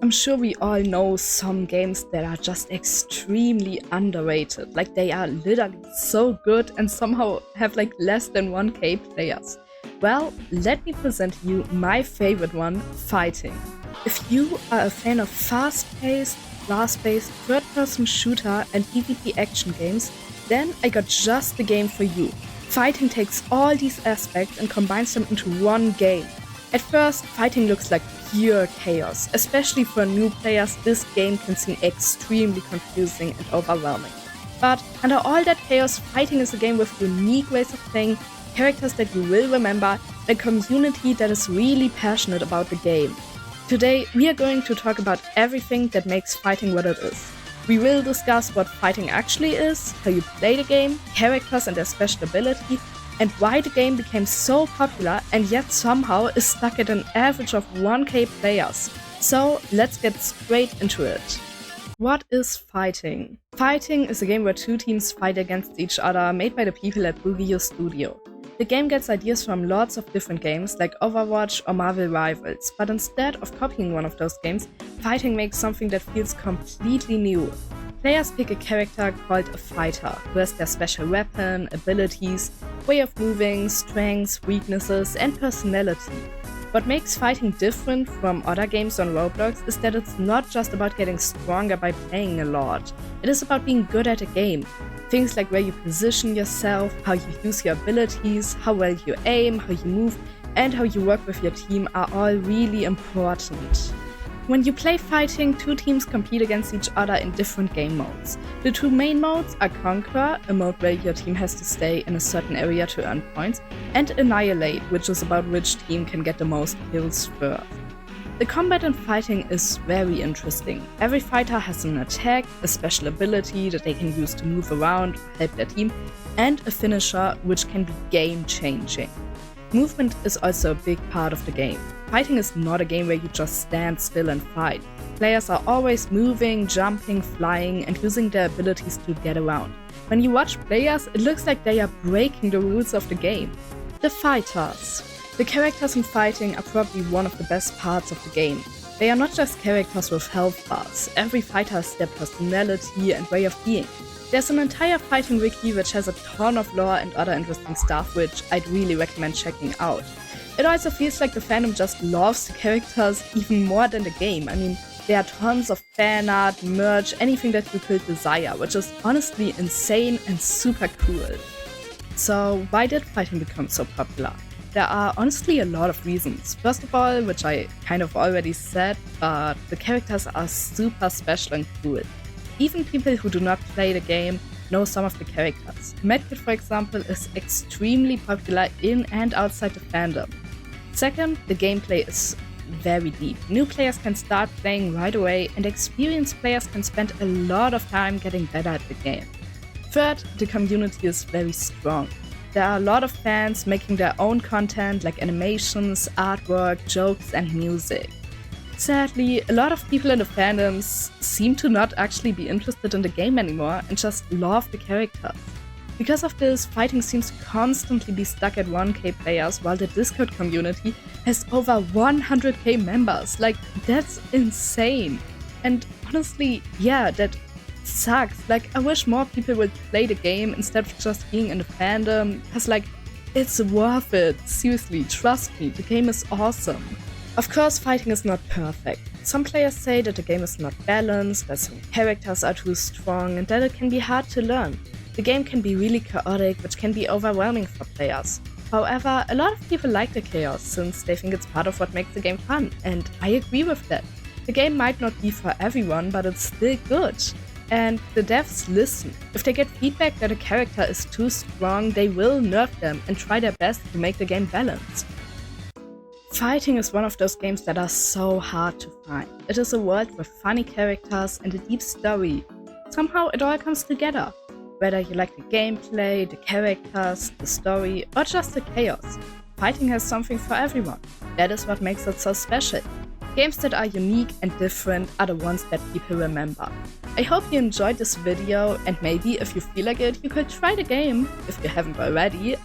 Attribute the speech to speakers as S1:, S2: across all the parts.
S1: I'm sure we all know some games that are just extremely underrated. Like they are literally so good and somehow have like less than 1k players. Well, let me present you my favorite one, Phighting. If you are a fan of fast-paced, class-based, third-person shooter and PvP action games, then I got just the game for you. Phighting takes all these aspects and combines them into one game. At first, Phighting looks like pure chaos. Especially for new players, this game can seem extremely confusing and overwhelming. But under all that chaos, Phighting is a game with unique ways of playing, characters that you will remember, and a community that is really passionate about the game. Today, we are going to talk about everything that makes Phighting what it is. We will discuss what Phighting actually is, how you play the game, characters and their special ability, and why the game became so popular and yet somehow is stuck at an average of 1k players. So let's get straight into it. What is Phighting? Phighting is a game where two teams fight against each other, made by the people at Bugio Studio. The game gets ideas from lots of different games like Overwatch or Marvel Rivals, but instead of copying one of those games, Phighting makes something that feels completely new. Players pick a character called a fighter, who has their special weapon, abilities, way of moving, strengths, weaknesses, and personality. What makes Phighting different from other games on Roblox is that it's not just about getting stronger by playing a lot. It is about being good at a game. Things like where you position yourself, how you use your abilities, how well you aim, how you move, and how you work with your team are all really important. When you play Phighting, two teams compete against each other in different game modes. The two main modes are Conquer, a mode where your team has to stay in a certain area to earn points, and Annihilate, which is about which team can get the most kills first. The combat in Phighting is very interesting. Every fighter has an attack, a special ability that they can use to move around, help their team, and a finisher which can be game-changing. Movement is also a big part of the game. Phighting is not a game where you just stand still and fight. Players are always moving, jumping, flying, and using their abilities to get around. When you watch players, it looks like they are breaking the rules of the game. The fighters. The characters in Phighting are probably one of the best parts of the game. They are not just characters with health bars. Every fighter has their personality and way of being. There's an entire Phighting wiki which has a ton of lore and other interesting stuff which I'd really recommend checking out. It also feels like the fandom just loves the characters even more than the game. I mean, there are tons of fan art, merch, anything that you could desire, which is honestly insane and super cool. So why did Phighting become so popular? There are honestly a lot of reasons. First of all, which I kind of already said, but the characters are super special and cool. Even people who do not play the game know some of the characters. Medkit, for example, is extremely popular in and outside the fandom. Second, the gameplay is very deep. New players can start playing right away, and experienced players can spend a lot of time getting better at the game. Third, the community is very strong. There are a lot of fans making their own content like animations, artwork, jokes, and music. Sadly, a lot of people in the fandoms seem to not actually be interested in the game anymore and just love the characters. Because of this, Phighting seems to constantly be stuck at 1k players while the Discord community has over 100k members. Like, that's insane. And honestly, yeah, that sucks. Like, I wish more people would play the game instead of just being in the fandom, because like, it's worth it. Seriously, trust me, the game is awesome. Of course, Phighting is not perfect. Some players say that the game is not balanced, that some characters are too strong, and that it can be hard to learn. The game can be really chaotic, which can be overwhelming for players. However, a lot of people like the chaos, since they think it's part of what makes the game fun, and I agree with that. The game might not be for everyone, but it's still good. And the devs listen. If they get feedback that a character is too strong, they will nerf them and try their best to make the game balanced. Phighting is one of those games that are so hard to find. It is a world with funny characters and a deep story. Somehow it all comes together. Whether you like the gameplay, the characters, the story, or just the chaos, Phighting has something for everyone. That is what makes it so special. Games that are unique and different are the ones that people remember. I hope you enjoyed this video, and maybe if you feel like it, you could try the game, if you haven't already.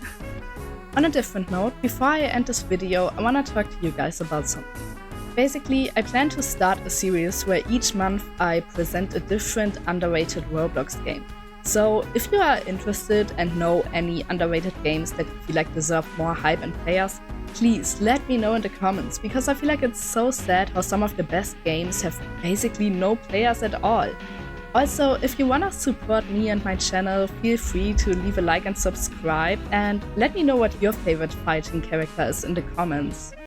S1: On a different note, before I end this video, I wanna talk to you guys about something. Basically, I plan to start a series where each month I present a different underrated Roblox game. So if you are interested and know any underrated games that you feel like deserve more hype and players, please let me know in the comments, because I feel like it's so sad how some of the best games have basically no players at all. Also, if you wanna support me and my channel, feel free to leave a like and subscribe, and let me know what your favorite fighting character is in the comments.